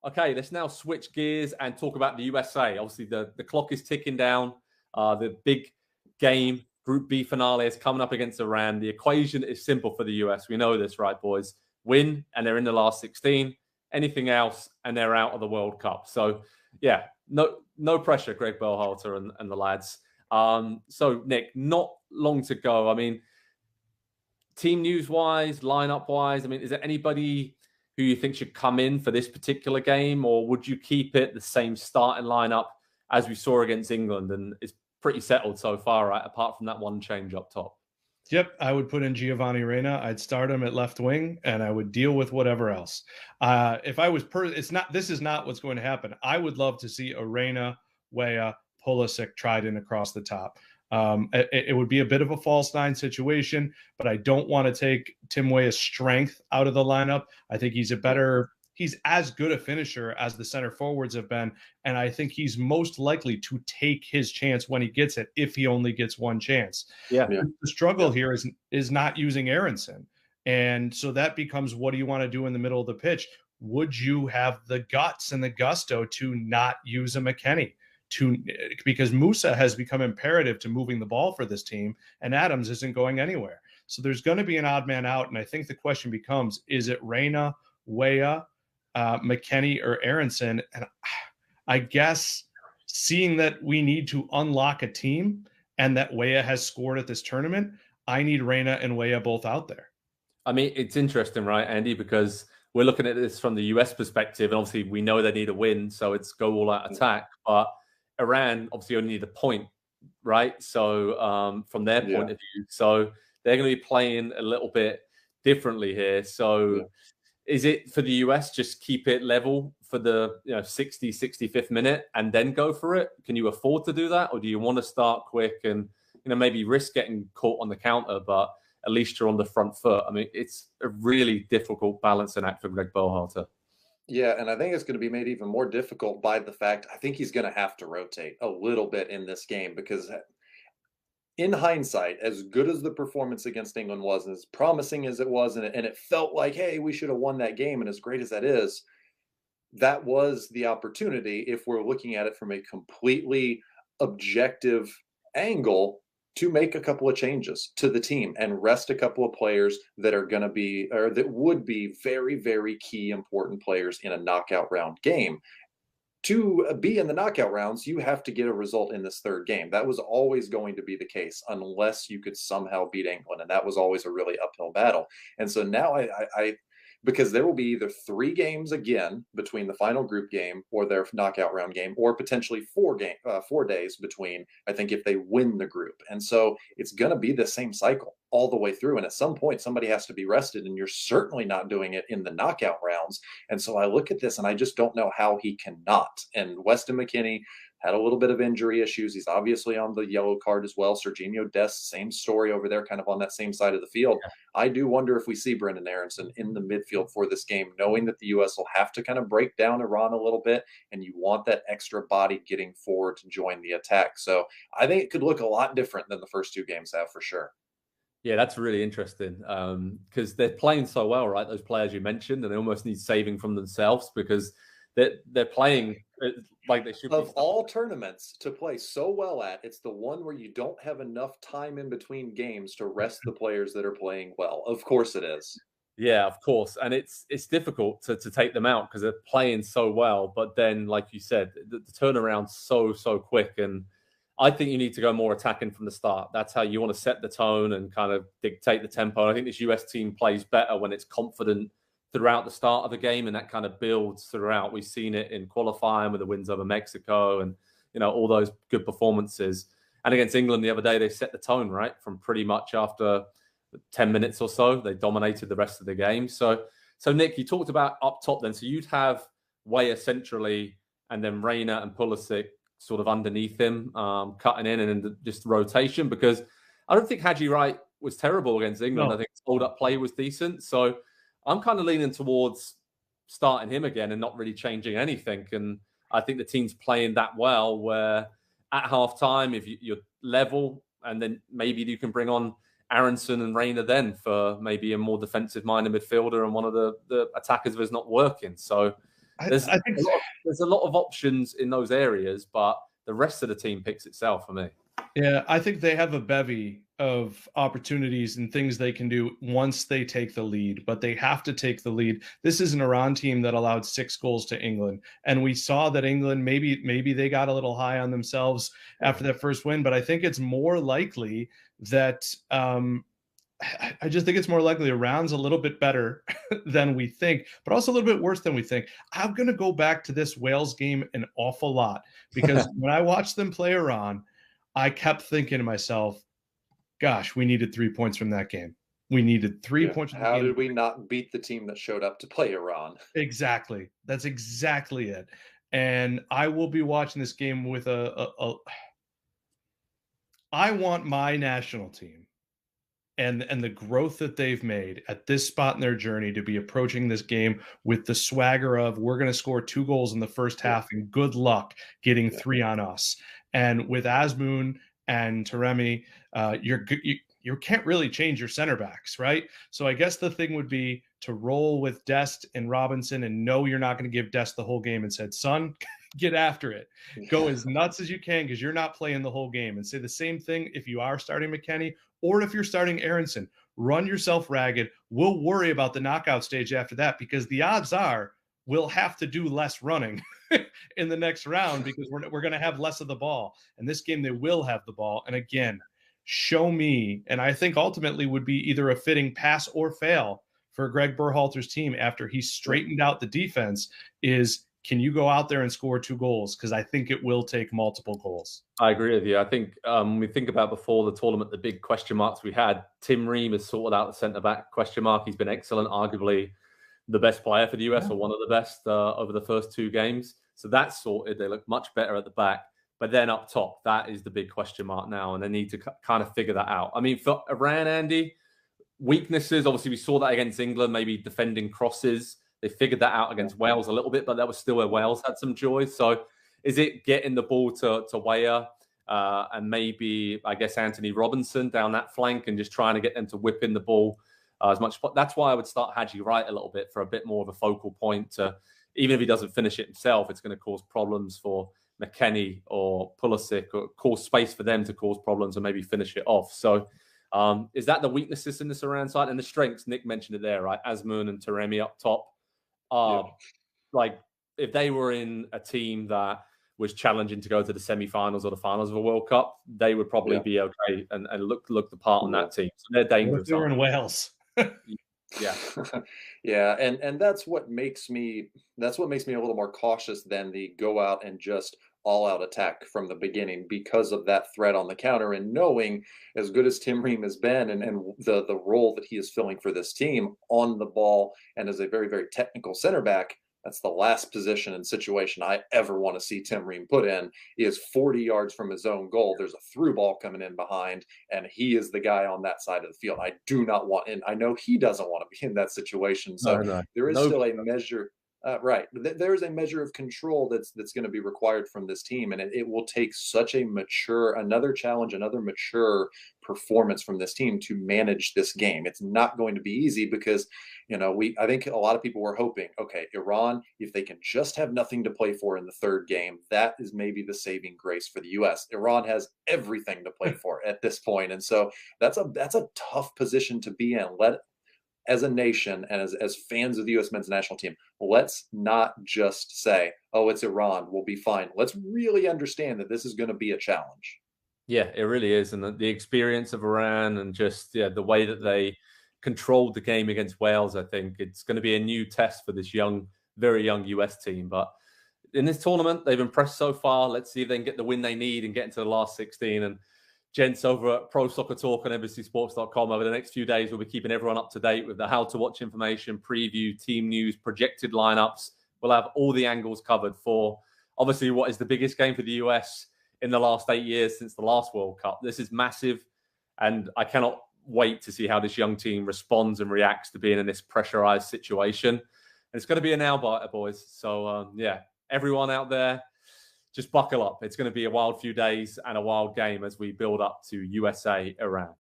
Okay, let's now switch gears and talk about the USA. Obviously, the clock is ticking down. The big game, Group B finale, is coming up against Iran. The equation is simple for the US. We know this, right, boys? Win, and they're in the last 16. Anything else, and they're out of the World Cup. So, yeah, no pressure, Greg Berhalter and the lads. So, Nick, not long to go. I mean, team news-wise, lineup-wise, I mean, is there anybody who you think should come in for this particular game, or would you keep it the same starting lineup as we saw against England? And it's pretty settled so far, right? Apart from that one change up top. Yep, I would put in Giovanni Reyna. I'd start him at left wing, and I would deal with whatever else. If I was, this is not what's going to happen. I would love to see a Reyna, Weah, Pulisic tried in across the top. It would be a bit of a false nine situation, but I don't want to take Tim Weah's strength out of the lineup. I think he's as good a finisher as the center forwards have been, and I think he's most likely to take his chance when he gets it, if he only gets one chance. Yeah. The struggle here is not using Aronson, and so that becomes, what do you want to do in the middle of the pitch? Would you have the guts and the gusto to not use a McKennie? Because Musa has become imperative to moving the ball for this team, and Adams isn't going anywhere. So there's going to be an odd man out, and I think the question becomes, is it Reyna, Weah, McKennie, or Aronson? And I guess, seeing that we need to unlock a team and that Weah has scored at this tournament, I need Reyna and Weah both out there. I mean, it's interesting, right, Andy, because we're looking at this from the US perspective, and obviously we know they need a win, so it's go all out attack. But Iran obviously only need a point, right? So from their point of view, so they're going to be playing a little bit differently here. So is it for the US just keep it level for the 60, 65th minute and then go for it? Can you afford to do that, or do you want to start quick and maybe risk getting caught on the counter, but at least you're on the front foot? I mean, it's a really difficult balancing act for Greg Berhalter. Yeah, and I think it's going to be made even more difficult by the fact I think he's going to have to rotate a little bit in this game, because in hindsight, as good as the performance against England was, and as promising as it was, and it felt like, hey, we should have won that game, and as great as that is, that was the opportunity, if we're looking at it from a completely objective angle, to make a couple of changes to the team and rest a couple of players that are going to be, or that would be very, very key important players in a knockout round game. To be in the knockout rounds, you have to get a result in this third game. That was always going to be the case unless you could somehow beat England, and that was always a really uphill battle. And so now I because there will be either 3 games again between the final group game or their knockout round game, or potentially 4 days between, I think, if they win the group. And so it's going to be the same cycle all the way through. And at some point, somebody has to be rested, and you're certainly not doing it in the knockout rounds. And so I look at this and I just don't know how he cannot. And Weston McKennie had a little bit of injury issues. He's obviously on the yellow card as well. Serginho Dest, same story over there, kind of on that same side of the field. Yeah. I do wonder if we see Brendan Aronson in the midfield for this game, knowing that the U.S. will have to kind of break down Iran a little bit, and you want that extra body getting forward to join the attack. So I think it could look a lot different than the first 2 games have, for sure. Yeah, that's really interesting, because they're playing so well, right? Those players you mentioned, and they almost need saving from themselves, because they're playing like they should. Of all tournaments to play so well at, it's the one where you don't have enough time in between games to rest the players that are playing well. Of course it is. Yeah, of course. And it's difficult to take them out because they're playing so well. But then, like you said, the turnaround's so quick. And I think you need to go more attacking from the start. That's how you want to set the tone and kind of dictate the tempo. I think this US team plays better when it's confident throughout the start of the game, and that kind of builds throughout. We've seen it in qualifying with the wins over Mexico and, all those good performances. And against England the other day, they set the tone, right? From pretty much after 10 minutes or so, they dominated the rest of the game. So Nick, you talked about up top then. So you'd have Weah centrally and then Reyna and Pulisic sort of underneath him, cutting in, and then just rotation, because I don't think Haji Wright was terrible against England. No. I think his hold-up play was decent. So I'm kind of leaning towards starting him again and not really changing anything. And I think the team's playing that well where at halftime, if you're level, and then maybe you can bring on Aronson and Reyna then for maybe a more defensive-minded midfielder, and one of the attackers is not working. So There's I think there's a lot of options in those areas, but the rest of the team picks itself for me. Yeah, I think they have a bevy of opportunities and things they can do once they take the lead, but they have to take the lead. This is an Iran team that allowed 6 goals to England, and we saw that England maybe they got a little high on themselves after that first win, but I think it's more likely that I just think it's more likely Iran's a little bit better than we think, but also a little bit worse than we think. I'm going to go back to this Wales game an awful lot because when I watched them play Iran, I kept thinking to myself, gosh, we needed 3 points from that game. We needed 3 points from the game. How did we not beat the team that showed up to play Iran? Exactly. That's exactly it. And I will be watching this game with I want my national team and the growth that they've made at this spot in their journey to be approaching this game with the swagger of we're going to score 2 goals in the first half and good luck getting 3 on us. And with Azmoun and Taremi, you can't really change your center backs, right? So I guess the thing would be to roll with Dest and Robinson and know you're not going to give Dest the whole game and said, son, get after it. Go as nuts as you can because you're not playing the whole game. And say the same thing if you are starting McKennie or if you're starting Aronson. Run yourself ragged. We'll worry about the knockout stage after that because the odds are we'll have to do less running in the next round because we're going to have less of the ball. And this game, they will have the ball. And again, show me, and I think ultimately would be either a fitting pass or fail for Greg Berhalter's team after he straightened out the defense is, can you go out there and score 2 goals? Because I think it will take multiple goals. I agree with you. I think when we think about before the tournament, the big question marks we had, Tim Ream has sorted out the centre-back question mark. He's been excellent, arguably the best player for the US or one of the best over the first 2 games. So that's sorted. They look much better at the back. But then up top, that is the big question mark now, and they need to kind of figure that out. I mean, for Iran, Andy, weaknesses, obviously we saw that against England, maybe defending crosses. They figured that out against Wales a little bit, but that was still where Wales had some joy. So is it getting the ball to Weah and maybe, I guess, Anthony Robinson down that flank and just trying to get them to whip in the ball as much? That's why I would start Haji Wright a little bit for a bit more of a focal point. To, even if he doesn't finish it himself, it's going to cause problems for McKennie or Pulisic, or cause space for them to cause problems and maybe finish it off. So is that the weaknesses in this Iran side? And the strengths, Nick mentioned it there, right? Azmoun and Taremi up top. Like if they were in a team that was challenging to go to the semi-finals or the finals of a World Cup, they would probably be okay and look the part on that team. So they're dangerous. They're in Wales. Yeah. Yeah. And that's what makes me a little more cautious than the go out and just all out attack from the beginning because of that threat on the counter, and knowing as good as Tim Ream has been and the role that he is filling for this team on the ball and as a very, very technical center back. That's the last position and situation I ever want to see Tim Ream put in. He is 40 yards from his own goal. There's a through ball coming in behind, and he is the guy on that side of the field. I do not want, and I know he doesn't want to be in that situation. So there is still a measure. Right. There is a measure of control that's going to be required from this team. And it will take such a another mature performance from this team to manage this game. It's not going to be easy because, I think a lot of people were hoping, okay, Iran, if they can just have nothing to play for in the third game, that is maybe the saving grace for the US. Iran has everything to play for at this point. And so that's a tough position to be in. As a nation and as fans of the U.S. men's national team, let's not just say, oh, it's Iran, we'll be fine. Let's really understand that this is going to be a challenge. Yeah, it really is. And the experience of Iran and just the way that they controlled the game against Wales, I think it's going to be a new test for this very young US team. But in this tournament, they've impressed so far. Let's see if they can get the win they need and get into the last 16. And gents over at Pro Soccer Talk on NBCSports.com over the next few days, we'll be keeping everyone up to date with the how to watch information, preview, team news, projected lineups. We'll have all the angles covered for obviously what is the biggest game for the US in the last 8 years since the last World Cup. This is massive, and I cannot wait to see how this young team responds and reacts to being in this pressurized situation. And it's going to be a nail-biter, boys. So, everyone out there, just buckle up. It's going to be a wild few days and a wild game as we build up to USA Iran.